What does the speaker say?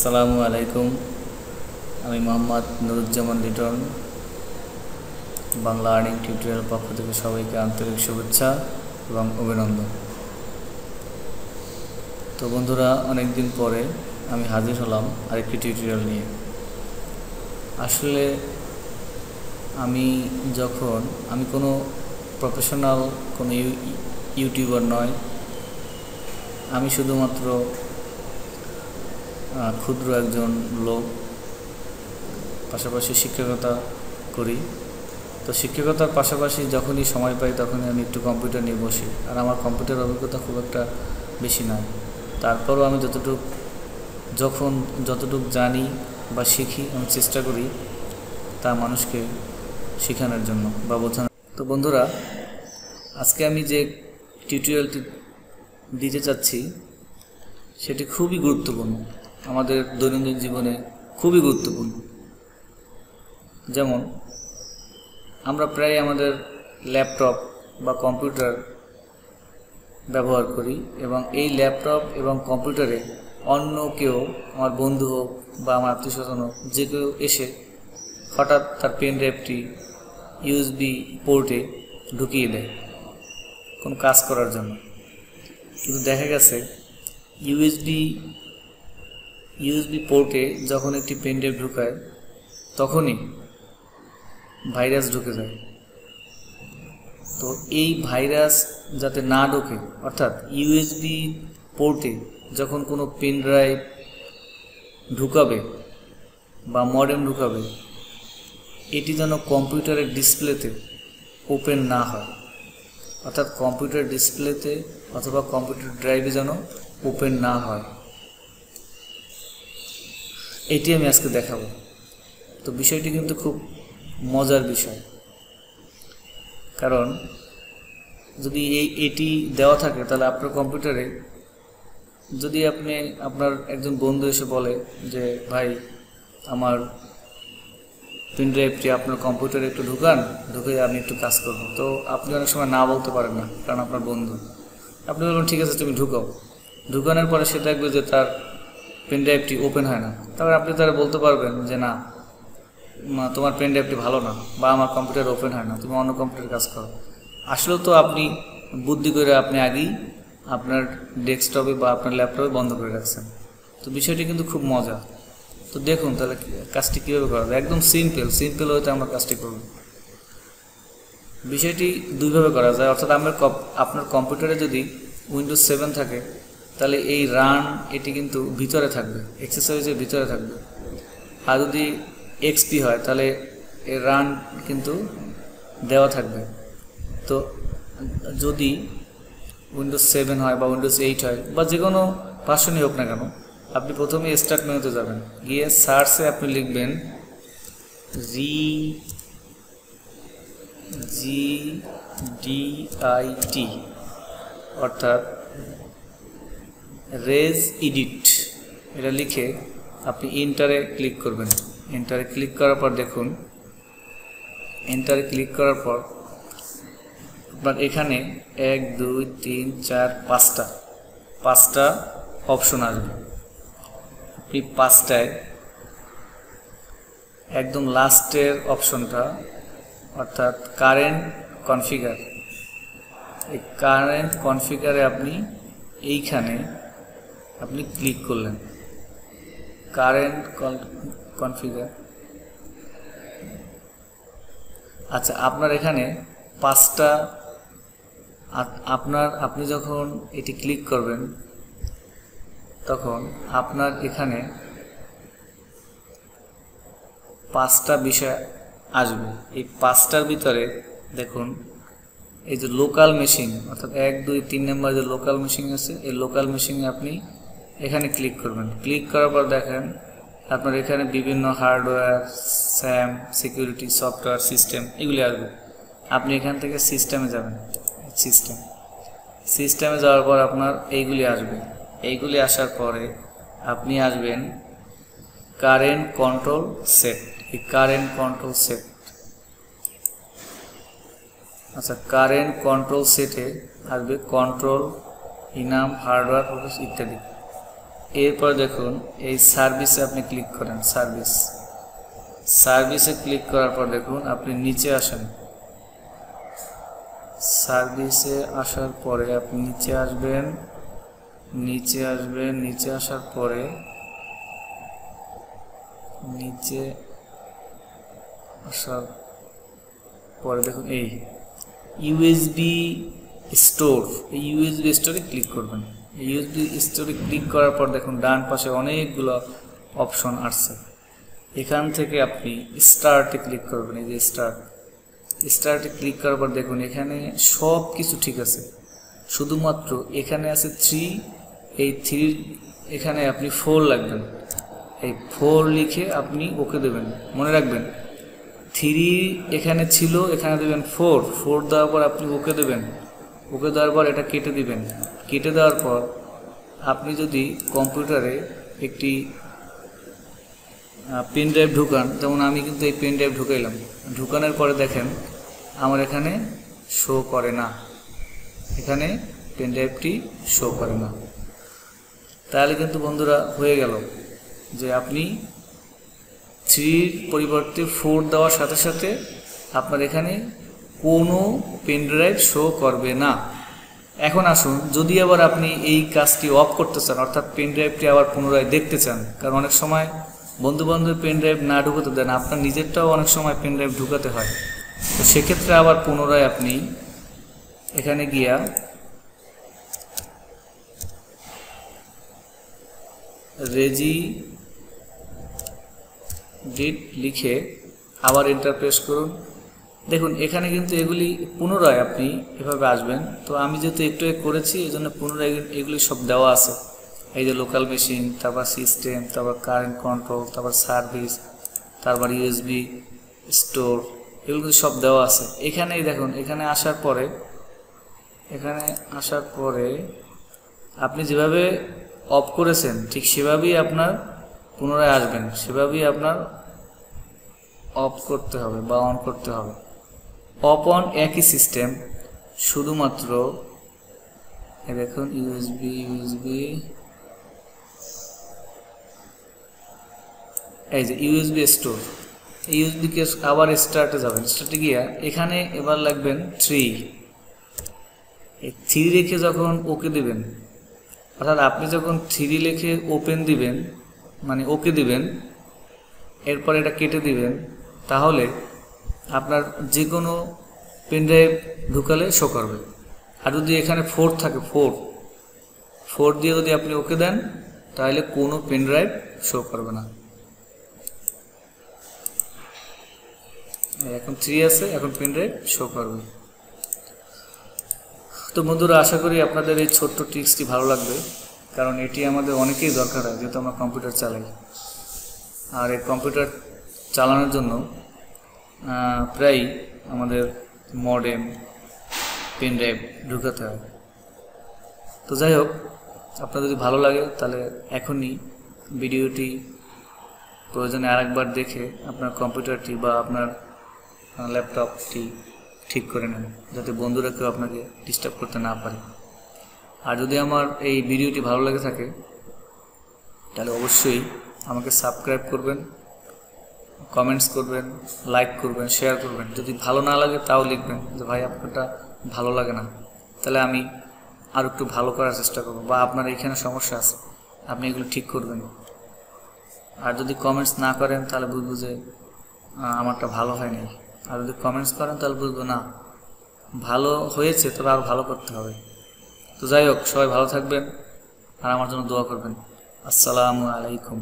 আসসালামু আলাইকুম। আমি মোহাম্মদ নুরুজ্জামান লিটন, বাংলা আর্নিং টিউটোরিয়াল পক্ষ থেকে সবাইকে আন্তরিক শুভেচ্ছা এবং অভিনন্দন। তো বন্ধুরা, অনেক দিন পরে আমি হাজির হলাম আরেকটি টিউটোরিয়াল নিয়ে। আসলে আমি কোনো প্রফেশনাল কোনো ইউটিউবার নয়। আমি শুধুমাত্র ক্ষুদ্র একজন লোক, পাশাপাশি শিক্ষকতা করি। তো শিক্ষকতার পাশাপাশি যখনই সময় পাই তখনই আমি একটু কম্পিউটার নিয়ে বসি। আর আমার কম্পিউটার অভিজ্ঞতা খুব একটা বেশি নয়, তারপরও আমি যতটুকু জানি বা শিখি, আমি চেষ্টা করি তা মানুষকে শেখানোর জন্য বা বোঝানোর। তো বন্ধুরা, আজকে আমি যে টিউটোরিয়ালটি দিতে চাচ্ছি সেটি খুবই গুরুত্বপূর্ণ, আমাদের দৈনন্দিন জীবনে খুবই গুরুত্বপূর্ণ। যেমন আমরা প্রায় আমাদের ল্যাপটপ বা কম্পিউটার ব্যবহার করি, এবং এই ল্যাপটপ এবং কম্পিউটারে অন্য কেউ, আমার বন্ধু হোক বা আমার আত্মীয়স্বজন হোক, যে কেউ এসে হঠাৎ তার পেন ড্রাইভটি ইউএসবি পোর্টে ঢুকিয়ে দেয় কোনো কাজ করার জন্য। কিন্তু দেখা গেছে ইউএসবি পোর্টে যখন একটি পেন ড্রাইভ ঢুকায় তখনই ভাইরাস ঢুকে যায়। তো এই ভাইরাস যাতে না ঢোকে, অর্থাৎ ইউএসবি পোর্টে যখন কোনো পেন ড্রাইভ ঢুকাবে বা মডেম ঢুকাবে, এটি যেন কম্পিউটারের ডিসপ্লেতে ওপেন না হয়, অর্থাৎ কম্পিউটার ডিসপ্লেতে অথবা কম্পিউটার ড্রাইভে যেন ওপেন না হয়। এটি আমি আজকে দেখাবো। তো বিষয়টি কিন্তু খুব মজার বিষয়, কারণ যদি এটি দেওয়া থাকে তাহলে আপনার কম্পিউটারে, যদি আপনার একজন বন্ধু এসে বলে যে ভাই, আমার পেন ড্রাইভটি আপনার কম্পিউটারে একটু ঢুকে আমি একটু কাজ করব, তো আপনি অনেক সময় না বলতে পারেন না, কারণ আপনার বন্ধু। আপনি বলবেন ঠিক আছে, তুমি ঢুকানোর পরে সে দেখবে যে তার পেন ড্রাইভটি ওপেন হয় না। তারপরে আপনি তারা বলতে পারবেন যে না, তোমার পেন ড্রাইভটি ভালো না, বা আমার কম্পিউটার ওপেন হয় না, তুমি অন্য কম্পিউটার কাজ করো। আসলেও তো আপনি বুদ্ধি করে আপনি আগেই আপনার ডেস্কটপে বা আপনার ল্যাপটপে বন্ধ করে রাখছেন। তো বিষয়টি কিন্তু খুব মজা। তো দেখুন তাহলে কাজটি কীভাবে করা যায়। একদম সিম্পল হয়তো আমরা কাজটি করব। বিষয়টি দুইভাবে করা যায়, অর্থাৎ আপনার কম্পিউটারে যদি উইন্ডোজ 7 থাকে তাহলে এই রান এটি কিন্তু ভিতরে থাকবে, এক্সারসাইজের ভিতরে থাকবে। আর যদি এক্সপি হয় তাহলে এই রান কিন্তু দেওয়া থাকবে। তো যদি উইন্ডোজ 7 হয় বা উইন্ডোজ 8 হয় বা যে কোনো ভার্সনই হোক না কেন, আপনি প্রথমে স্টার্ট মেনুতে যাবেন, গিয়ে সার্চে আপনি লিখবেন GDIT, অর্থাৎ রেজ এডিট। এটা লিখে আপনি এন্টারে ক্লিক করবেন। এন্টারে ক্লিক করার পর দেখুন, এন্টারে ক্লিক করার পর আপনার এখানে 1 2 3 4 5টা অপশন আসবে। আপনি 5টায় একদম লাস্টের অপশনটা, অর্থাৎ কারেন্ট কনফিগার, এই কারেন্ট কনফিগারে এইখানে আপনি ক্লিক করলেন। কারেন্ট কনফিগার, আচ্ছা, আপনার এখানে 5টা, আপনি যখন এটি ক্লিক করবেন তখন আপনার এখানে 5টা বিষয় আসবে। এই 5টার ভিতরে দেখুন, এই যে লোকাল মেশিন, অর্থাৎ 1 2 3 নম্বর যে লোকাল মেশিন আছে, এই লোকাল মেশিনে আপনি এখানে ক্লিক করবেন। ক্লিক করার পর দেখেন আপনার এখানে বিভিন্ন hardware, Sam, security, software, system এগুলি আসবে। আপনি এখান থেকে সিস্টেমে যাবেন। সিস্টেমে যাওয়ার পর আপনার এইগুলি আসবে। এইগুলি আসার পরে আপনি আসবেন কারেন্ট কন্ট্রোল সেট। এই কারেন্ট কন্ট্রোল সেট, আচ্ছা, কারেন্ট কন্ট্রোল সেটে আসবে কন্ট্রোল, ইনাম, হার্ডওয়্যার, প্রসেস ইত্যাদি। এরপর দেখুন এই সার্ভিসে আপনি ক্লিক করেন, সার্ভিসে ক্লিক করার পর দেখুন আপনি নিচে আসেন। সার্ভিসে আসার পরে আপনি নিচে আসবেন, নিচে আসার পরে দেখুন এই ইউএসবি স্টোর, এই ইউএসবি স্টোরে ক্লিক করবেন। ইউএসবি স্টোরে ক্লিক করার পর দেখুন ডান পাশে অনেকগুলো অপশন আসছে। এখান থেকে আপনি স্টার্টে ক্লিক করবেন। এই যে স্টার্টে ক্লিক করার পর দেখুন এখানে সব কিছু ঠিক আছে, শুধুমাত্র এখানে আছে 3, এই 3 এখানে আপনি 4 লাগবেন। এই 4 লিখে আপনি ওকে দেবেন। মনে রাখবেন 3 এখানে ছিল, এখানে দেবেন 4 দেওয়ার পর আপনি ওকে দেবেন। ওকে দেওয়ার পর এটা কেটে দিবেন। কেটে দেওয়ার পর আপনি যদি কম্পিউটারে একটি পেন ড্রাইভ ঢুকান, যেমন আমি কিন্তু এই পেন ড্রাইভ ঢুকাইলাম, ঢুকানোর পরে দেখেন আমার এখানে শো করে না, এখানে পেন ড্রাইভটি শো করে না। তাহলে কিন্তু বন্ধুরা হয়ে গেল যে আপনি 3 পরিবর্তে 4 দেওয়ার সাথে সাথে আপনার এখানে কোনো পেন ড্রাইভ শো করবে না। এখন আসুন, যদি আবার আপনি এই কাজটি অফ করতে চান, অর্থাৎ পেন ড্রাইভটি আবার পুনরায় দেখতে চান, কারণ অনেক সময় বন্ধু-বান্ধবের পেন ড্রাইভ না ঢুকাতে দেন, আপনার নিজেরটাও অনেক সময় পেন ড্রাইভ ঢুকাতে হয়। তো সেক্ষেত্রে আবার পুনরায় আপনি এখানে গিয়া রেজিডিট লিখে আবার এন্টার প্রেস করুন। দেখুন এখানে কিন্তু এগুলি পুনরায় আপনি এভাবে আসবেন। তো আমি যেহেতু একটু করেছি এই জন্য পুনরায় এগুলি সব দেওয়া আছে। এই যে লোকাল মেশিন, তারপর সিস্টেম, তারপর কারেন্ট কন্ট্রোল, তারপর সার্ভিস, তারপর ইউএসবি স্টোর, এগুলো সব দেওয়া আছে। এখানেই দেখুন এখানে আসার পরে আপনি যেভাবে অফ করেছেন ঠিক সেভাবেই আপনার পুনরায় আসবেন, সেভাবেই আপনার অফ করতে হবে বা অন করতে হবে। অফ অন একই সিস্টেম, শুধুমাত্র দেখুন ইউএসবি এই যে ইউএসবি স্টোর, ইউএসবি কে আবার স্টার্টে যাবেন। স্টার্টে গিয়া এখানে এবার লাগবেন 3, এই 3 রেখে যখন ওকে দিবেন, অর্থাৎ আপনি যখন 3 লিখে ওপেন দিবেন মানে ওকে দিবেন, এরপর এটা কেটে দিবেন, তাহলে আপনার যে কোনো পেন ড্রাইভ ঢুকালে শো করবে। আর যদি এখানে 4 থাকে, 4 দিয়ে যদি আপনি ওকে দেন তাহলে কোনো পেন ড্রাইভ শো করবে না। এখন 3 আছে, এখন পেন ড্রাইভ শো করবে। তো বন্ধুরা, আশা করি আপনাদের এই ছোট্ট ট্রিক্সটি ভালো লাগবে, কারণ এটি আমাদের অনেকেই দরকার হয় যেহেতু আমরা কম্পিউটার চালাই। আর এই কম্পিউটার চালানোর জন্য প্রায় আমাদের মডেম, পেন ড্রাইভ ঢুকাতে হয়। তো যাই হোক, আপনার যদি ভালো লাগে তাহলে এখনই ভিডিওটি প্রয়োজনে আরেকবার দেখে আপনার কম্পিউটারটি বা আপনার ল্যাপটপটি ঠিক করে নেন, যাতে বন্ধুরা কেউ আপনাকে ডিস্টার্ব করতে না পারে। আর যদি আমার এই ভিডিওটি ভালো লেগে থাকে তাহলে অবশ্যই আমাকে সাবস্ক্রাইব করবেন, কমেন্টস করবেন, লাইক করবেন, শেয়ার করবেন। যদি ভালো না লাগে তাও লিখবেন যে ভাই আপনারটা ভালো লাগে না, তাহলে আমি আর একটু ভালো করার চেষ্টা করব, বা আপনার এইখানে সমস্যা আছে আপনি এগুলো ঠিক করবেন। আর যদি কমেন্টস না করেন তাহলে বুঝবো যে আমারটা ভালো হয়নি। আর যদি কমেন্টস করেন তাহলে বুঝবো না ভালো হয়েছে, তবে আর ভালো করতে হবে। তো যাই হোক, সবাই ভালো থাকবেন আর আমার জন্য দোয়া করবেন। আসসালামু আলাইকুম।